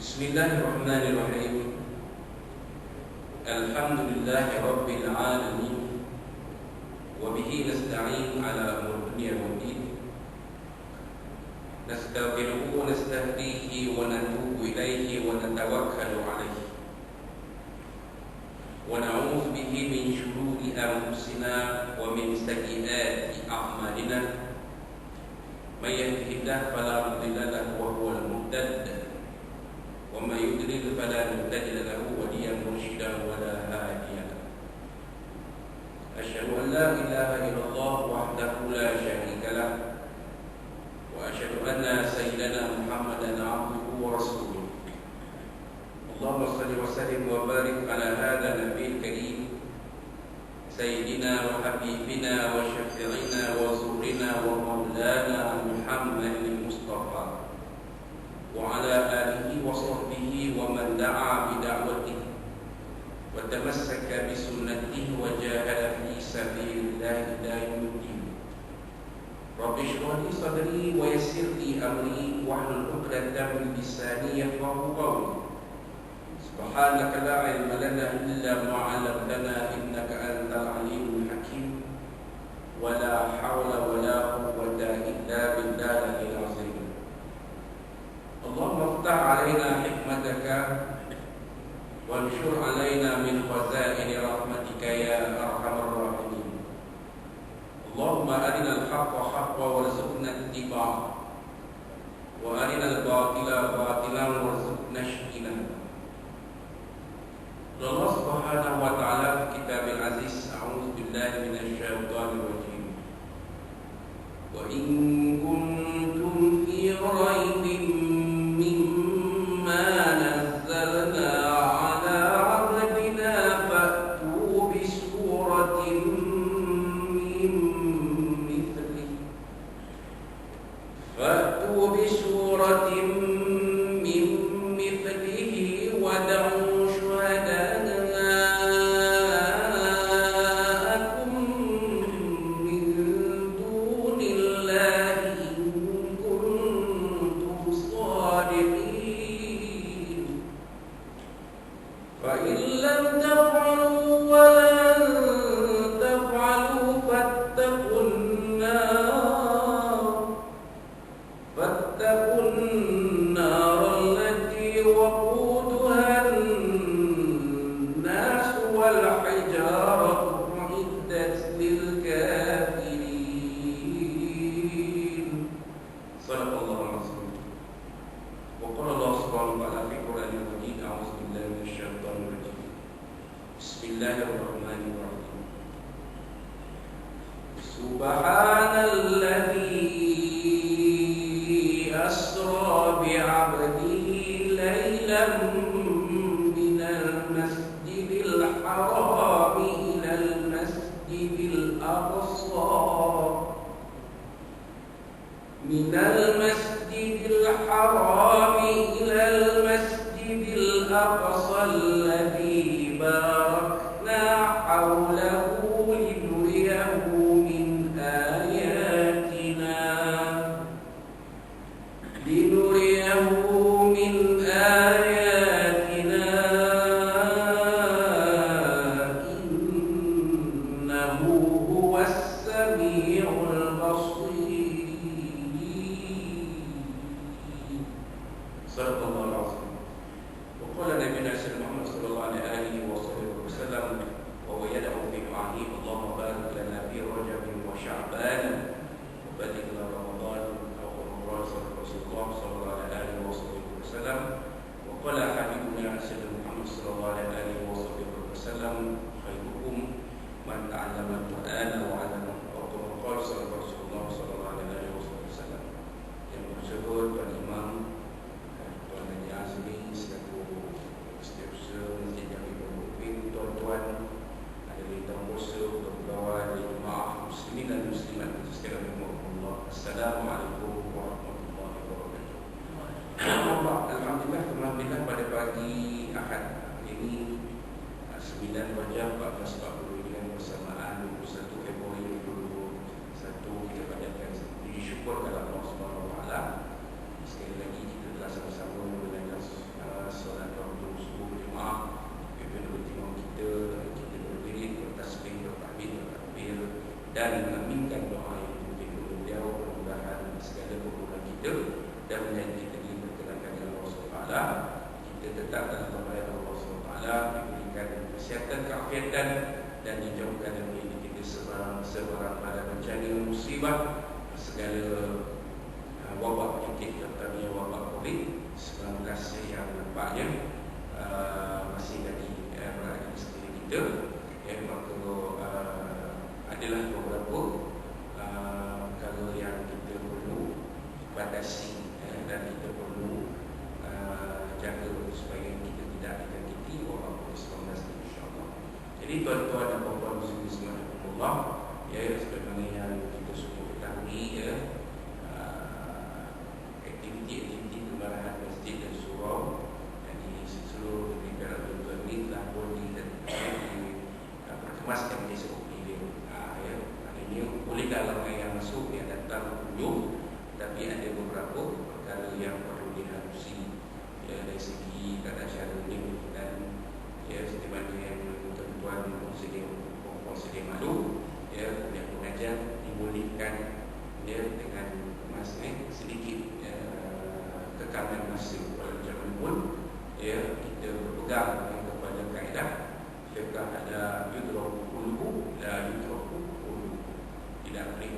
Bismillahirrahmanirrahim. Alhamdulillahi Rabbil alamin. Wa bihi nasta'in ala umur dunya wad din. Nastaghfiruhu wa nastahdihi wa natubu ilayhi wa natawakkalu alayhi. Wa na'udzu bihi min shururi anfusina wa min sayyiati a'malina. May yahdihillahu fala mudilla lahu wa huwal muhtadi. وَمَا يُضْلِلْ فَلَا تَجِدَ لَهُ وَلِيًّا مُرْشِدًا وَلَا هَادِيَ لَهُ أَشْهَدُ أَنْ لَا إِلَهَ إِلَّا اللَّهُ وَحْدَهُ لَا شَرِيكَ لَهُ وَأَشْهَدُ أَنَّ سَيِّدَنَا مُحَمَّدًا عَبْدُهُ وَرَسُولُهُ اللهم صل وسلم وبارك على هذا النبي الكريم سيدنا وحبيبنا وشفيعنا وزورنا ومولانا محمد المصطفى وعلى آله وصحبه ومن دعا بدعوته وتمسك بسنته وجاهد في سبيل الله إلى يوم الدين. رب اشرح لي صدري ويسر لي أمري واحلل عقدة من لساني يفقهوا قولي. سبحانك لا علم لنا إلا ما علمتنا إنك أنت العليم الحكيم ولا حول ولا قوة إلا بالله العظيم. اللهم افتح علينا حكمتك وانشر علينا من خزائن رحمتك يا أرحم الراحمين. اللهم أرنا الحق حقا وارزقنا اتباعه وأرنا الباطل باطلا وارزقنا اجتنابه. Allah Subhanahu wa taala fi Kitabil Aziz, a'udzu billahi minasyaitonir rajim. Wa in kuntum fi raibin syukur kepada Allah Subhanahu wa taala. Sekali lagi kita telah sama-sama mendengar dan mengaminkan doa yang dipimpin oleh beliau. Mudah-mudahan segala perbuatan kita dan menjadi kita diperkenankan oleh Allah SWT. Kita tetap dalam kebaikan Allah SWT, diberikan kesihatan, keafiatan, dan dijauhkan dari kita sebarang pada bencana musibah, segala wabak penyakit, terutamanya wabak COVID-19 yang nampaknya masih lagi berada di sekitar kita. Maka adalah beberapa perkara yang kita perlu batasi dan kita perlu jaga supaya kita tidak dijangkiti wabak COVID-19 insya-Allah. Jadi tuan-tuan dan puan-puan muslimin sekalian, sebagaimana yang kita semua ketahui, aktiviti kemarahan masjid dan surau di seluruh negara tuan ini telah pun diperkemaskan di sebuah pilih. Maknanya bolehlah ramai yang masuk, yang datang berkunjung, tapi ada beberapa perkara yang perlu diharusi dari segi tata cara ini, dan seperti mana yang tuan-tuan sedia malu, yang pengajar dibolehkan dengan sedikit tekanan masa pada zaman pun kita berpegang kepada kaedah fiqh ada yudraku qulubu la yudraku qulubu, tidak boleh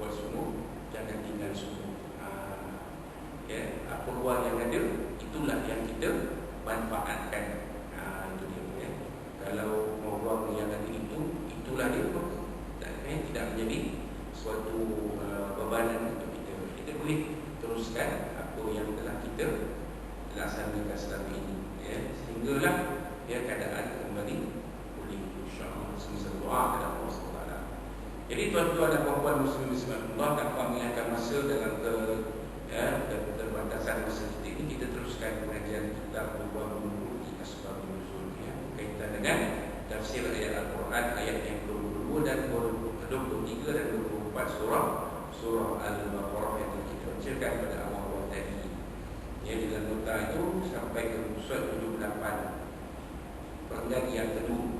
buat sungguh, jangan tinggal sungguh. Apa ruang yang ada, itulah yang kita manfaatkan. Itu dia. Kalau mau ruang yang ada itulah dia, tidak menjadi suatu bebanan untuk kita. Kita boleh teruskan apa yang telah kita laksanakan selama ini, sehinggalah keadaan kembali pulih insya-Allah. Semoga doa kepada Allah SWT. Jadi tuan-tuan dan puan-puan muslimin sekalian, tanpa mengingatkan masa dalam keterbatasan masa kita ini, kita teruskan pengajian kita berbuah menunggu di asbab nuzul berkaitan dengan tafsir ayat Al-Quran, ayat yang 22 dan 23 dan 24 surah Al-Baqarah yang kita bacakan pada awal-awal tadi. Dalam nota itu sampai ke surat 78 perenggan yang kedua.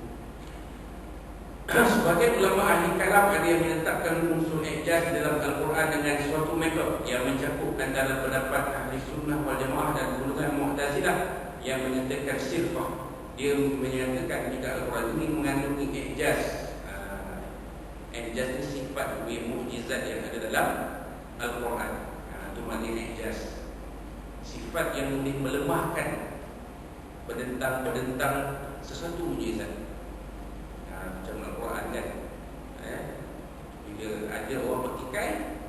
Sebagai ulama ahli kalam, ada yang menetapkan unsur i'jaz dalam Al-Quran dengan suatu metod yang mencakup antara pendapat ahli sunnah wal jamaah dan golongan Mu'tazilah yang menyatakan sirfah. Dia menyatakan jika Al-Quran ini mengandungi i'jaz. I'jaz ini sifat mukjizat yang ada dalam Al-Quran. Itu maknanya i'jaz. Sifat yang boleh melemahkan, berdentang sesuatu mukjizat. Macam Al-Quran kan, bila ada orang bertikai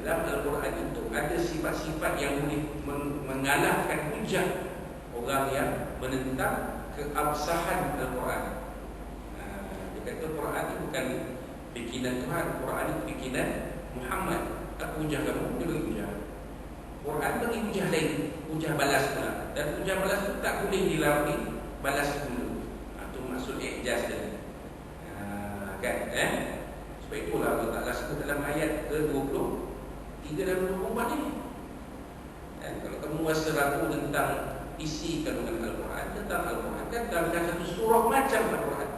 dalam Al-Quran itu, ada sifat-sifat yang boleh mengalahkan hujah orang yang menentang keabsahan Al-Quran. Dia kata Al-Quran itu bukan bikinan Tuhan, Al-Quran itu bikinan Muhammad. Apa hujah kamu? Dia bagi hujah. Quran bagi hujah lain, hujah balas pula. Dan hujah balas itu tak boleh dilalui balas dulu. Itu maksud i'jaz tadi. Kan? Sebab itulah Allah Ta'ala sebut dalam ayat ke-23 dan 24 ini. Kalau kamu rasa ragu tentang isi kandungan Al-Quran, tentang Al-Quran, kan dalam satu surah macam Al-Quran.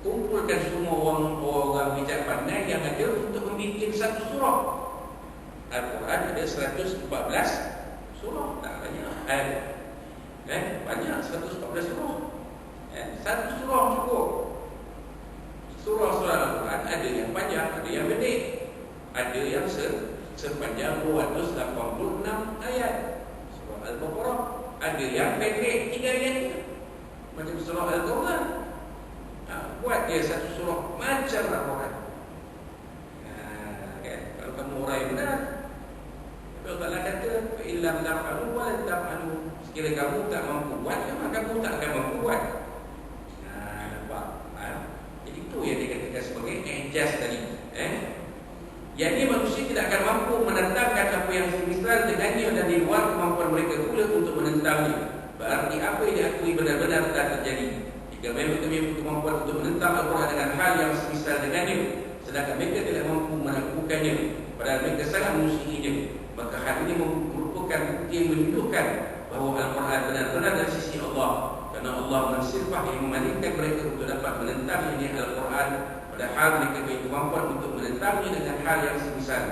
Kumpulkan semua orang bijak pandai yang ada untuk membuat satu surah. Al-Quran ada 114 surah, tak banyak. Banyak 114 surah. Satu surah cukup. Surah-surah Al-Quran ada yang panjang, ada yang pendek, ada yang sepanjang 286 ayat. Surah Al-Baqarah ada yang pendek 3 ayat, macam surah Al-Quran. Buat dia satu surah macam Al-Quran. Kalau kamu orang yang benar, kalau Allah kata illam taf'alu wa lan taf'alu, sekiranya kamu tak mampu buat, maka kamu tak akan mampu buat. Jadi itu yang dikatakan sebagai i'jaz tadi. Yang ini manusia tidak akan mampu menentangkan apa yang semisal dengannya dan di luar kemampuan mereka pula untuk menentangnya. Berarti apa yang diakui benar-benar telah terjadi. Jika mereka memiliki kemampuan untuk menentang Al-Quran dengan hal yang semisal dengannya, sedangkan mereka tidak mampu melakukannya, padahal mereka sangat memusuhinya, maka hal ini merupakan bukti yang menunjukkan bahawa Al-Quran benar-benar dari sisi Allah. Karena Allah mensifat yang memalingkan mereka untuk dapat menentang ini Al-Quran, padahal mereka punya kemampuan untuk menentangnya dengan hal yang semisal.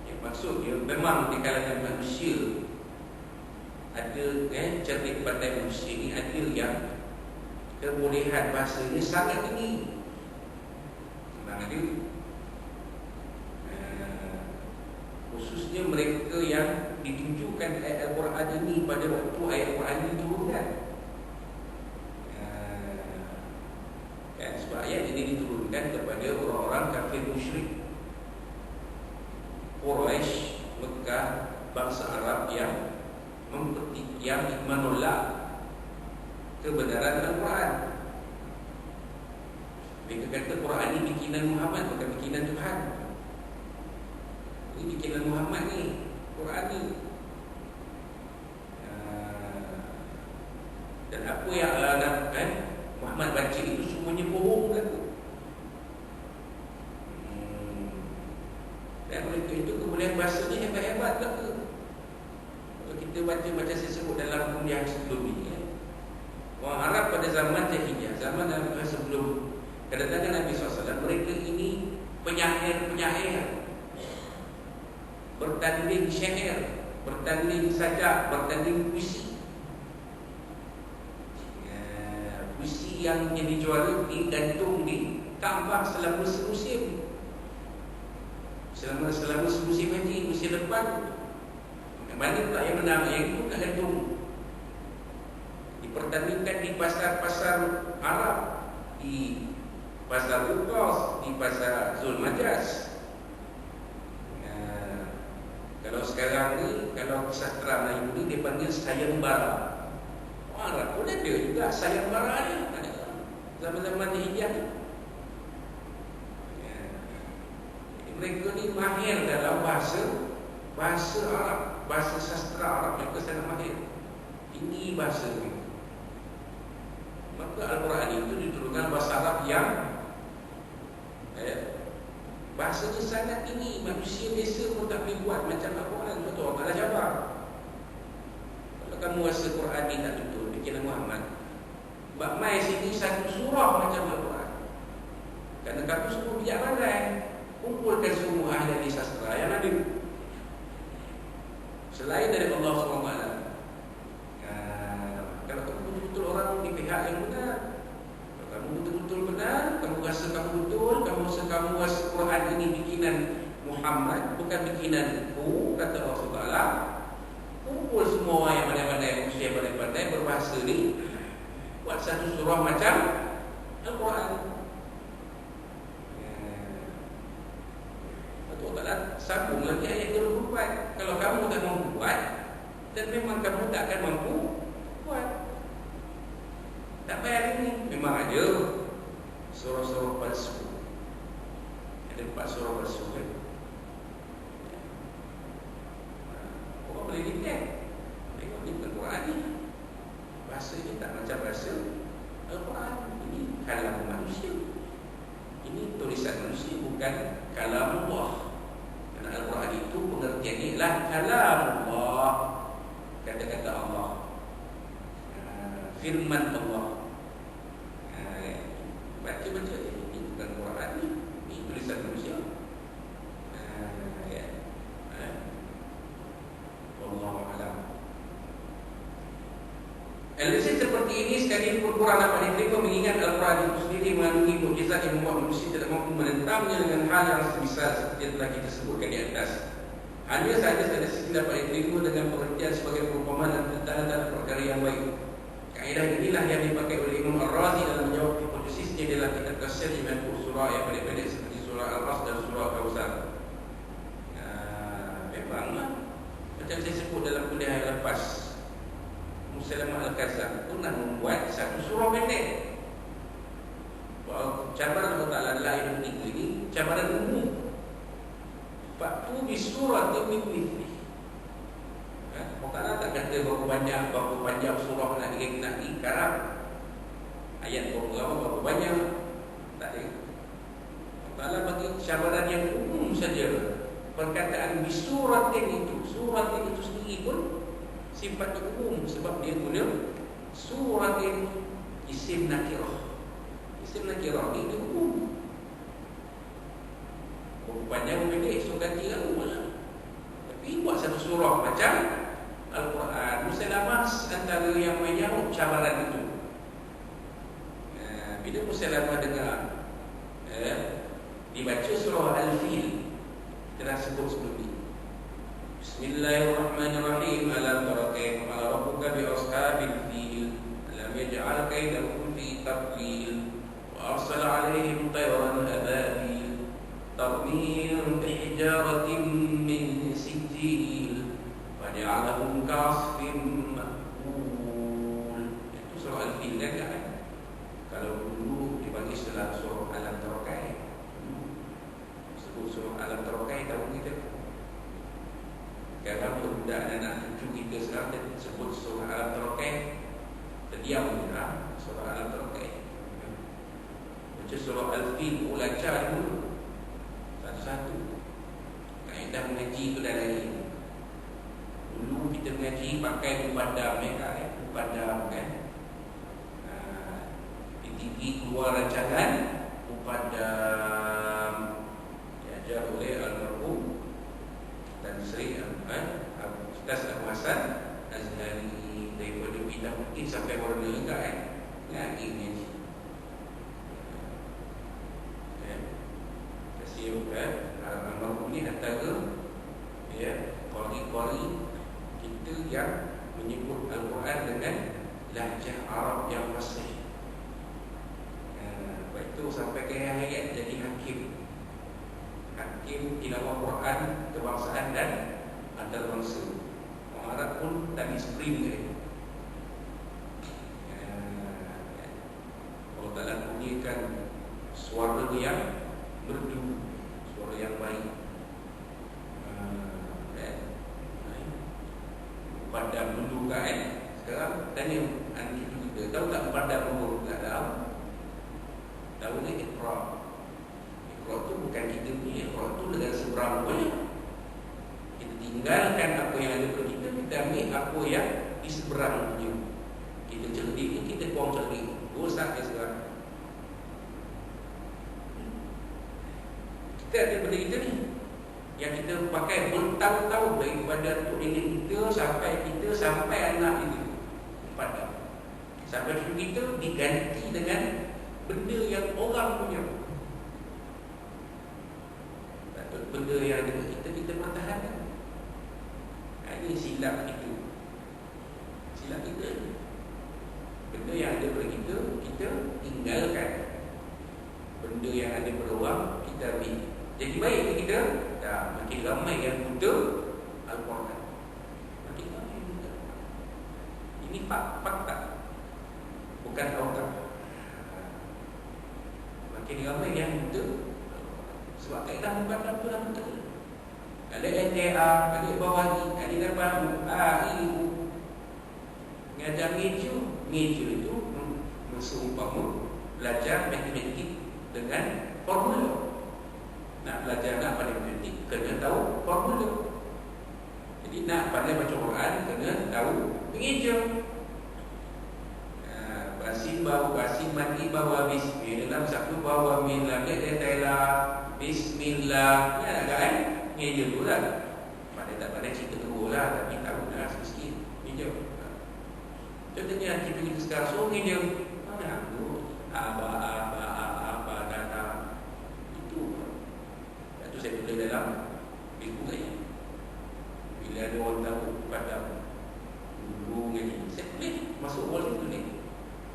Yang maksudnya memang di kalangan manusia ada cerdik pandai manusia ini ada yang kebolehan bahasanya sangat tinggi. Memang ada. Khususnya mereka yang ditunjukkan ayat Al-Quran ini pada waktu ayat Al-Quran ini diturunkan. Sebab ayat ini diturunkan kepada orang-orang kafir musyrik Quraisy, Mekah, bangsa Arab yang menolak kebenaran Al-Quran. Mereka kata Quran ini bikinan Muhammad, bukan bikinan Tuhan. Ini bikinan Muhammad ni, Quran ni. Dan apa yang Muhammad baca itu semuanya bohong kan? Dan mereka itu kemudian bahasanya hebat-hebat tak ke? Kalau kita baca macam saya sebut dalam kuliah sebelum ini, orang Arab pada zaman Jahiliyah, zaman Nabi sebelum kedatangan Nabi SAW, mereka ini penyair-penyair, bertanding syair, bertanding sajak, bertanding puisi. Puisi yang menjadi juara digantung di Kaabah selama semusim. Selama semusim haji, musim depan. Mana pula yang menang, yang itu tak gantung. Dipertandingkan di pasar-pasar Arab, di pasar Uqas, di pasar Zulmajaz. Kalau sekarang ni, kalau sastra Melayu ni dia panggil sayembara. Orang Arab pun ada juga sayembara ni. Zaman-zaman Hijrah ni. Mereka ni mahir dalam bahasa Arab, bahasa sastra Arab. Mereka sangat mahir. Tinggi bahasa mereka. Maka Al-Quran itu diturunkan bahasa Arab yang bahasanya sangat tinggi. Manusia biasa pun tak boleh buat macam Al-Quran. Betul, Allah Ta'ala jabar. Kalau kamu rasa Quran ni tak betul, bikinan Muhammad, bab mai sini satu surah macam Al-Quran. Kerana kamu semua bijak pandai, kumpulkan semua ahli sastra yang ada selain dari Allah SWT. Kalau kamu betul-betul orang di pihak yang benar, kalau kamu betul-betul benar, kamu rasa kamu betul, kamu rasa Quran ini bikinan Muhammad, bukan bikinanku, kata Allah SWT, kumpul semua orang yang pandai-pandai, manusia yang pandai-pandai berbahasa ni, buat satu surah macam Al-Quran. Allah Ta'ala sambung lagi ayat 24. Kalau kamu tak mampu buat, dan memang kamu tak akan mampu buat, tak payah ini. Memang ada surah-surah palsu. Ada 4 surah palsu kan? Orang boleh detect. Tengok ni Al-Quran ni, bahasa ni tak macam bahasa Al-Quran. Ini kalam manusia, ini tulisan manusia, bukan kalam Allah. Kerana Al-Quran itu pengertiannya adalah kalam Allah, kata-kata Allah, firman Allah. Baca-baca ini bukan Quran ni, ini tulisan manusia. Wallahu a'lam. Analisis seperti ini sekalipun kurang dapat diterima, mengingat Al-Quran itu sendiri mengandungi mukjizat yang membuat manusia tidak mampu menentangnya dengan hal yang semisal seperti yang telah kita sebutkan di atas. Hanya sahaja analisis dapat diterima dengan pengertian sebagai perumpamaan dan tanda-tanda perkara yang baik. Kaedah inilah yang dipakai oleh Imam Ar-Razi dalam menjawab hipotesisnya dalam kitab Tafsir 90 surah yang pendek-pendek seperti surah Al-Ras dan surah Al-Kawthar. Memanglah macam saya sebut dalam kuliah yang lepas, Musailamah Al-Kadzdzab pernah membuat satu surah pendek. Bahawa cabaran Allah Ta'ala dalam hidup ini cabaran umum. Fa'tu bi suratin min mithlihi. Allah Ta'ala tak kata berapa panjang surah nak dikarang. Ayat berapa banyak, tak ada. Allah Ta'ala bagi cabaran yang umum saja. Perkataan bi suratin itu, surat itu sendiri pun sifatnya umum, sebab dia guna Surah ini isim nakirah. Isim nakirah ni dia umum. Panjang pendek so ganti lagu lah. Tapi buat satu surah macam Al-Quran, Musailamah antara yang menyambut cabaran itu. Bila Musailamah dengar dibaca surah Al-Fil, kita dah sebut sebelum ni. Bismillahirrahmanirrahim. Alam tara kaifa fa'ala rabbuka bi ashabil fil alam yaj'al kaydahum fi tadlil wa arsala 'alaihim tayran ababil tarmihim bihijaratin min sijil faj'alahum ka'asfin ma'kul. Itu surah Al-Fil kan? Kalau dulu dibagi setelah surah Alam Tara Kaifa, sebut surah Alam Tara Kaifa, tahu kita. Sekarang budak anak cucu kita sekarang dia sebut surah Alam Tara Kaifa, terdiam juga surah Alam Tara Kaifa. Baca surah Al-Fil, belajar dulu satu-satu. Kaedah mengaji itu dah lagi. Dulu kita mengaji pakai mupadam mupadam kan. Tinggi keluar rancangan mupadam diajar oleh almarhum dan Sri Ustaz Abu Hasan Azhari daripada Bidang mungkin sampai Warna enggak ngaji mengaji. Kasih almarhum ni antara qari-qari kita yang menyebut Al-Quran dengan lahjah Arab yang fasih. Itu sampai ke hayat jadi hakim tilawah Quran kebangsaan dan antarabangsa. Orang Arab pun tak disprim ke. Allah Ta'ala kurniakan suara yang merdu, suara yang baik. Padam dulu kan. Sekarang tanya anak cucu kita, tahu tak padam dulu? Tak tahu. Tahu ni Iqra. Iqra tu bukan kita punya, Iqra tu negara seberang punya. Kita tinggalkan apa yang ada pada kita, kita ambil apa yang di seberang punya. Kita cerdik ni, kita buang cerdik. Rosak dia sekarang. Kita ada pada kita ni yang kita pakai bertahun-tahun daripada untuk nenek kita sampai anak kita padam. Sampai cucu kita diganti dengan benda yang orang punya. Benda yang ada kita pertahankan. Ini silap itu. Silap kita. Benda yang ada pada kita tinggalkan. Benda yang ada pada orang kita ambil. Jadi baik kita dah makin ramai yang buta Al-Quran. Makin ramai buta. Ini fakta. Bukan autam. Makin ramai yang buta. Sebab kaedah mukaddam tu dah betul. Ada NTA, ada bawahi, ada dapat ibu ngajar meja itu seumpama belajar matematik dengan formula. Nak belajar nak pandai matematik kena tahu formula. Jadi nak pandai baca Quran kena tahu mengeja. Basin bawa basin mati bawa bismillah dalam satu bawa min lam yatala bismillah. Ya kan? Mengeja tu lah. Pandai tak pandai cerita terus lah, tapi tahu dah sikit mengeja. Contohnya kita sekarang suruh mengeja. Mana tu? Apa data itu. Itu saya tulis dalam buku saya. Bila ada orang tahu pada guru ni, saya tulis masuk volume tu ni.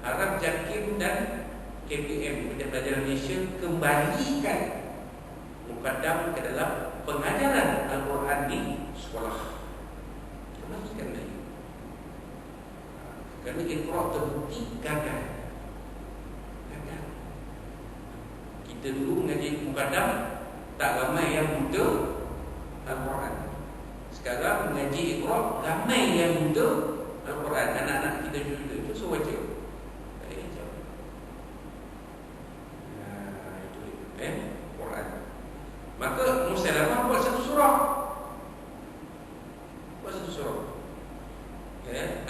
Harap JAKIM dan KPM Pelajaran Malaysia kembalikan mukaddam ke dalam pengajaran Al-Quran di sekolah. Kembalikan lagi. Kerana Iqra terbukti gagal. Kita dulu mengaji mukaddam tak ramai yang buta Al-Quran. Sekarang mengaji Iqra ramai yang buta Al-Quran. Anak-anak kita juga itu so baca. Quran. Maka Musailamah buat satu surah.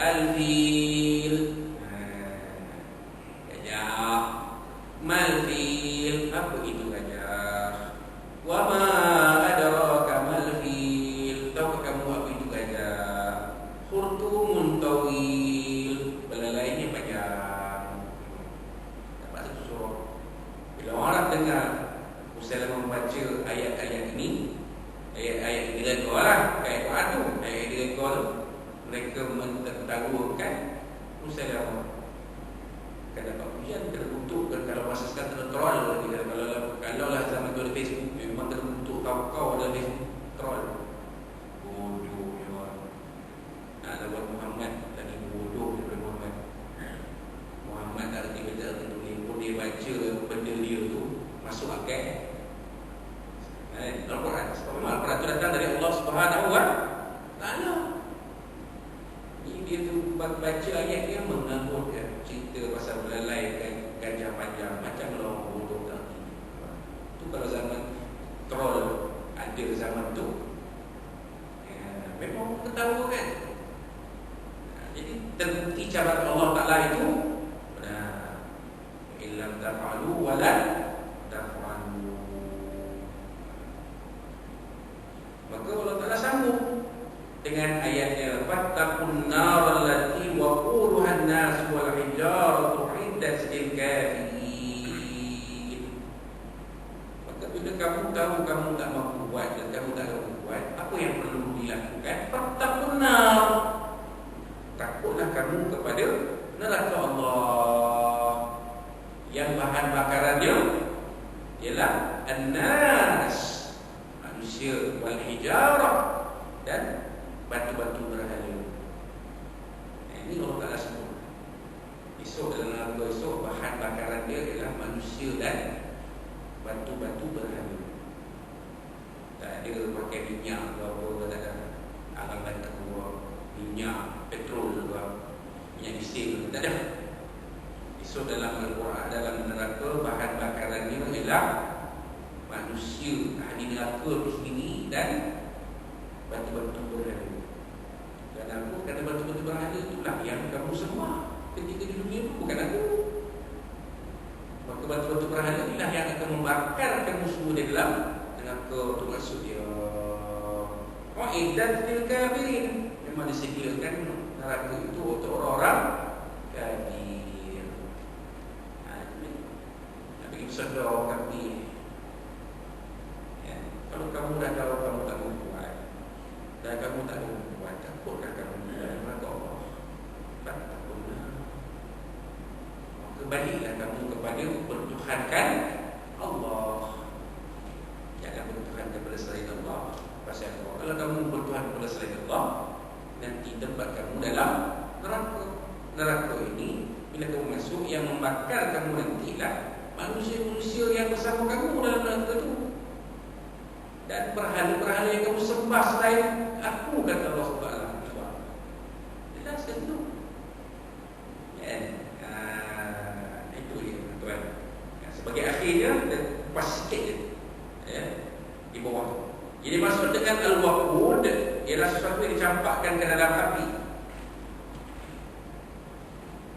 Al-Fil. baca ayat dia mengangguk cerita pasal belalai gajah panjang macam orang bodoh tadi. Tu kalau zaman troll ada zaman tu, memang ketawa kan. Jadi terbukti cara Allah Ta'ala itu illam taf'alu wa la taf'alu. Maka Allah Ta'ala sambung dengan ayatnya, fattaqun nar allati waquduha an-nas wal hijaratu 'iddat lil kafirin. Maka bila kamu tahu kamu tak mampu buat dan kamu tak mampu buat, apa yang perlu dilakukan? Fattaqun nar. Takutlah kamu kepada neraka Allah yang bahan bakarannya ialah an-nas, manusia, wal hijarah, dan batu-batu berhala. Ini Allah Ta'ala sebut. Esok dalam neraka esok bahan bakaran dia ialah manusia dan batu-batu berhala. Tak ada pakai minyak ke apa, tak ada alang-alang keluar minyak, petrol ke minyak diesel, tak ada. Esok dalam Al-Quran, dalam neraka bahan bakarannya ialah manusia, ahli neraka itu sendiri, dan batu-batu berhala. Kenapa? Kerana batu-batu berhala itulah yang kamu sembah ketika di dunia, bukan aku. Maka batu-batu berhala itulah yang akan membakar kamu semua di dalam neraka. Itu maksud dia. Iddat lil kafirin. Memang disediakan neraka itu untuk orang-orang kafir. Nabi bersabda orang kafir, kalau kamu dah tahu kamu tak mampu buat dan kamu tak mampu buat, takutlah kamu dalam neraka Allah. Takutlah. Maka baliklah kamu kepada bertuhankan Allah. Jangan bertuhan kepada selain Allah. Pasal Allah, kalau kamu bertuhan kepada selain Allah, nanti tempat kamu dalam neraka. Neraka ini bila kamu masuk, yang membakar kamu nantilah manusia-manusia yang bersama kamu dalam neraka itu, dan berhala-berhala yang kamu sembah selain aku, kata Allah Subhanahu wa taala. Jelas kan itu? Itu dia tuan. Sebagai akhirnya pas sikit je di bawah. Jadi maksud dengan al-waqud ialah sesuatu yang dicampakkan ke dalam api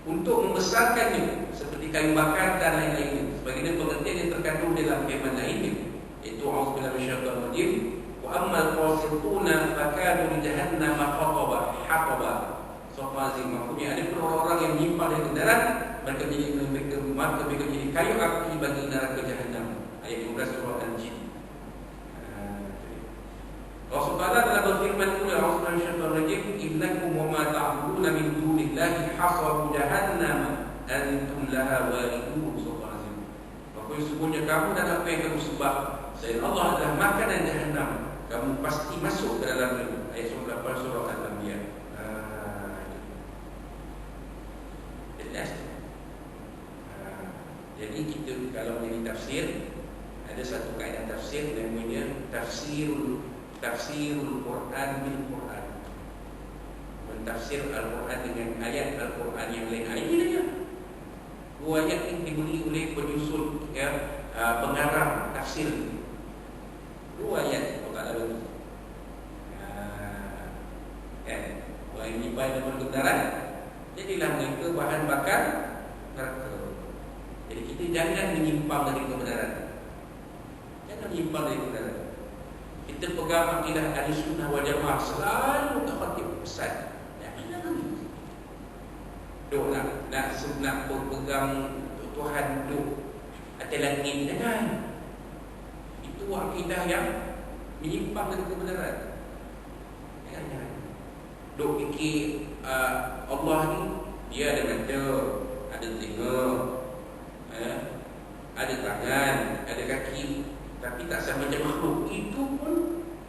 untuk membesarkannya, seperti kayu bakar dan lain-lainnya. Sebagaimana pengertian yang terkandung dalam firman lainnya, itu a'udzubillahi minasyaitonir rajim, wa ammal qasituna fakanu li jahannam haqaba. Sofazim, maksudnya ada orang-orang yang menyimpang dari kendaraan, mereka menjadi kayu api bagi neraka jahannam. Ayat 12 surah Al-Jin. Rasulullah telah berfirman pula, Rasulullah SAW, innakum wa ma ta'buduna min dunillahi hasabu jahannam antum laha waridun. Maka sesungguhnya kamu dan apa yang kamu sembah selain Allah adalah makanan jahannam, kamu pasti masuk ke dalamnya. Ayat 8 surah Al-Anbiya. Jelas. Jadi kita kalau menjadi tafsir, ada satu kaedah tafsir namanya Tafsirul Quran bil Quran. Mentafsir Al-Quran dengan ayat Al-Quran yang lain. Ayat ini saja. Dua ayat ini diberi oleh penyusun pengarang tafsir. Dua ayat kalau tak ada lagi. Orang yang menyimpan dalam kendaraan, jadilah mereka bahan bakar neraka. Jadi kita jangan menyimpang dari kebenaran. Jangan menyimpang dari kebenaran. Kita pegang akidah Ahlussunnah wal Jamaah, selalu tak pakai pesan. Jangan duk nak pegang Tuhan duk atas langit, jangan. Itu akidah yang menyimpang dari kebenaran. Jangan. Duk fikir Allah ni dia ada mata, ada telinga, ada tangan, ada kaki, tapi tak sama macam makhluk. Itu pun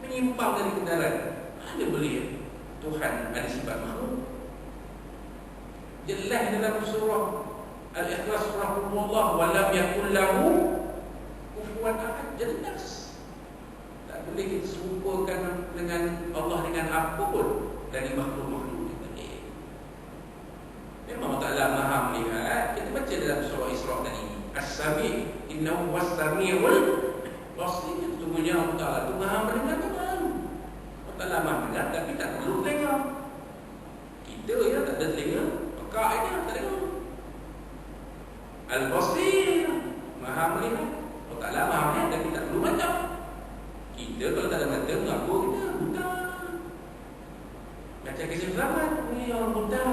menyimpang dari kebenaran. Mana boleh Tuhan ada sifat makhluk? Jelas dalam surah Al-Ikhlas, surah Allah, wa lam yakul lahu kufuwan ahad. Jelas tak boleh kita serupakan dengan Allah dengan apa pun dari makhluk-makhluk ini. As-Sami, innahu was-sami'ul basir. Sesungguhnya Allah Ta'ala itu Maha mendengar Tuhan. Allah Ta'ala Maha mendengar tapi tak perlu telinga. Kita ya tak ada telinga, pekak aja tak dengar. Al-Basir, Maha melihat. Allah Ta'ala Maha melihat tapi tak perlu mata. Kita kalau tak ada mata, mengaku kita buta. Macam kisah selamat, ni orang buta.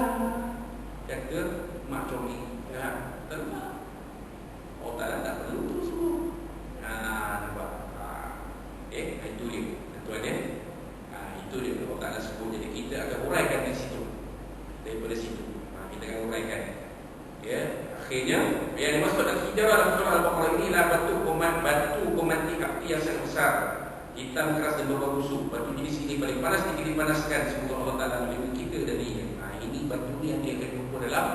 Kata mak comi, ya, tak nampak. Allah Ta'ala tak perlu tu semua. Nampak. Itu dia, tuan ya. Itu dia Allah Ta'ala sebut. Jadi kita akan uraikan di situ. Daripada situ kita akan uraikan. Ya, akhirnya yang dimaksud al-hijarah dalam surah Al-Baqarah inilah batu pemantik api yang sangat besar, hitam keras dan berbau. Batu jenis ini paling panas jika dipanaskan. Semoga Allah Ta'ala melindungi kita darinya. Ini batu ni yang dia akan jumpa dalam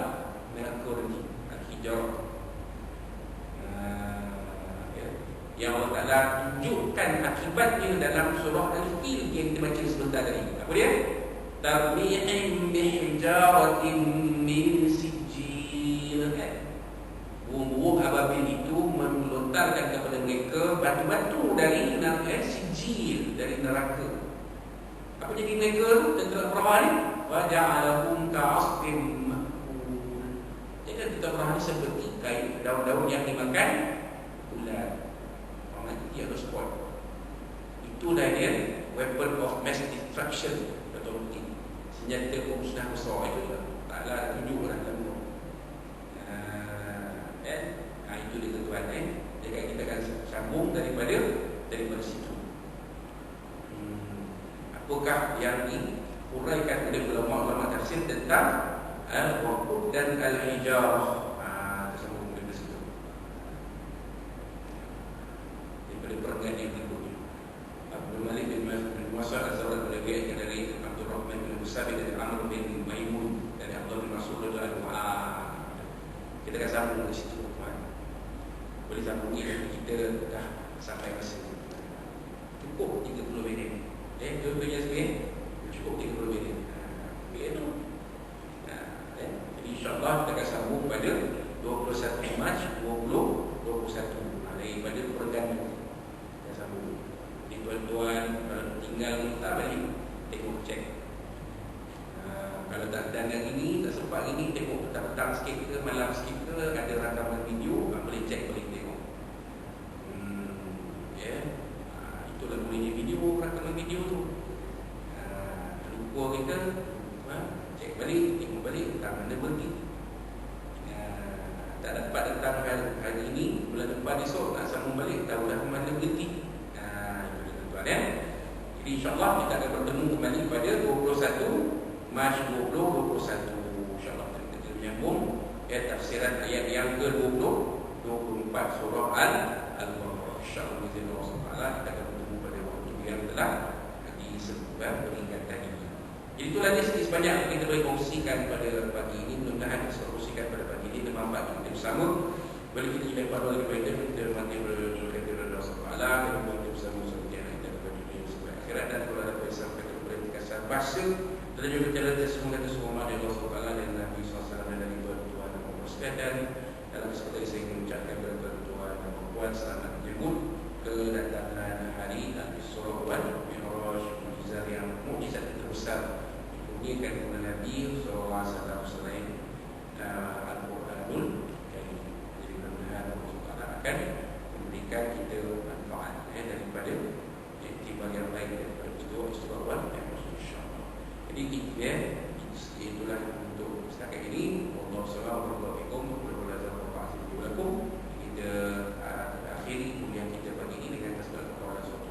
neraka nanti, al-hijarah. Yang Allah Ta'ala tunjukkan akibatnya dalam surah Al-Fil yang kita baca sebentar tadi. Apa dia? Tarmi'in bihijaratin min sijil. Burung ababil itu melontarkan kepada mereka batu-batu dari sijil, dari neraka. Apa jadi mereka tentera perang ni? Wa ja'alahum ka'asfin ma'kul. Jadi tentera perang ni seperti kain daun-daun yang dimakan ular. Dia harus spot. Itulah dia weapon of mass destruction atau senjata pemusnah besar itu. Taklah tunjuklah dalam itu. Itu dia tuan. Jadi kita akan sambung daripada situ. Apakah yang diuraikan oleh ulama-ulama tafsir tentang al-waqud dan al-hijarah? Perenggan yang berikutnya. Abdul Malik bin Mas'ud Az-Zawrad meriwayatkan dari Abdul Rahman bin Musabi dari Amr bin Maimun dari Abdullah bin Mas'ud radhiyallahu anhu. Kita akan sambung dari situ. Boleh sambung ini, kita dah sampai masa ini. Cukup 30 minit. Dua-duanya sekali cukup 30 minit. Begitu. Jadi insyaAllah kita akan sambung pada 21 Mac 2021 daripada perenggan ini. Jadi tuan-tuan tinggal minta balik, tengok cek. Kalau tak dan yang ini tak sempat ini, tengok petang-petang sikit ke malam sikit ke ada rakaman video, boleh cek, boleh tengok. Itulah bolehnya video, rakaman video tu. Lupa kita cek balik, tengok balik tak mana berhenti. Tak dapat datang hari ini, bulan depan esok nak sambung balik, tahu dah mana berhenti. Jadi insyaAllah kita akan bertemu kembali pada 21 Mac 2021. InsyaAllah kita menyambung tafsiran ayat yang ke-20 24 surah Al-Baqarah. InsyaAllah kita akan bertemu pada waktu yang telah disebutkan peringatan ini. Jadi itulah sebanyak yang kita boleh kongsikan pada pagi ini. Mudah-mudahan kita kongsikan pada pagi ini bermanfaat untuk kita bersama. Boleh kita tidak pada daripada kita mati berdoa kepada Allah SWT dan kita bersama dan kalau ada pesan kata berintikasan bahasa dan juga jalan semua kata semua dari Allah SWT dan Nabi SAW dan dari Tuhan dan Allah sekalian. Dalam sekali saya mengucapkan kepada Tuhan dan Puan selamat menyambut kedatangan hari Nabi Sulaiman Mi'raj, mukjizat yang mukjizat terbesar dikurniakan kepada Nabi SAW selain Al-Quranul Karim. Jadi mudah-mudahan Allah SWT akan memberikan kita manfaat daripada bagian lain daripada istighfar yang insya-Allah. Jadi itulah untuk setakat ini. Wallahu subhanahu wa ta'ala kita akhiri kuliah kita pagi ini dengan tasbih kepada Allah.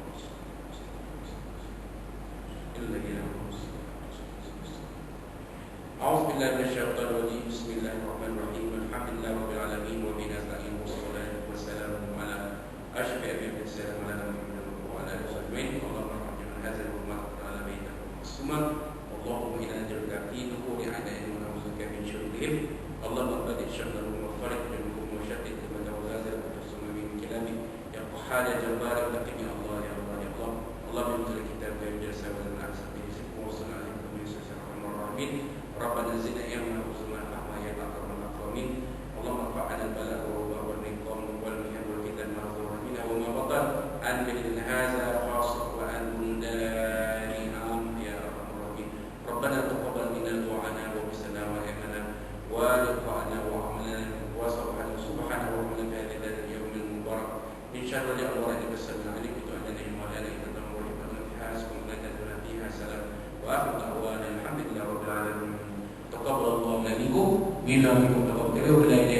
A'udzu billahi minasyaitonir rajim. Bismillahirrahmanirrahim. Alhamdulillahi rabbil alamin wa bihi nasta'in wassalatu wassalamu ala asyrafil mursalin Allahumma rahmatkan hadza al-ummah ala bainakum wassalam. Allahumma inna naj'aluka fi nuhuri a'da'ihim wa na'udzuka min syurrihim. Allahumma qad syarrahum wa farid minhum wa shaddid man tawazza wa tasma min kalami ya qahhar ya jabbar ya Allah ya Allah ya Allah. Allahumma inna kitab wa jasa wa al-asbi wa sallallahu alaihi wasallam. Rabbana zidna ilman wa zidna fahma ya akramul akramin. Allahumma fa'alna balagha wa niqam bila kita berdoa